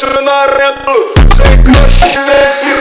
relacionamento sem crush nesse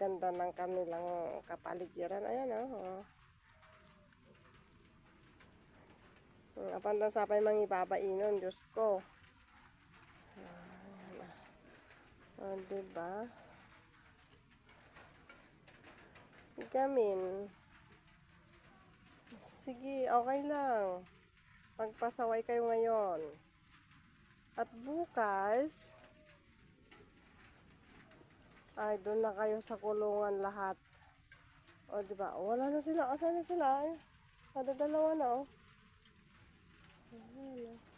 Ganda ng kanilang kapaligiran. Ayan oh. Apanda sa pa yung mga ibabainon, Diyos ko. Diba? Gamin. Sige, okay lang. Magpasaway kayo ngayon. At bukas, ay doon na kayo sa kulungan lahat. O diba? Wala na sila. Asan na sila? Ay, kada dalawa na oh. Ayan.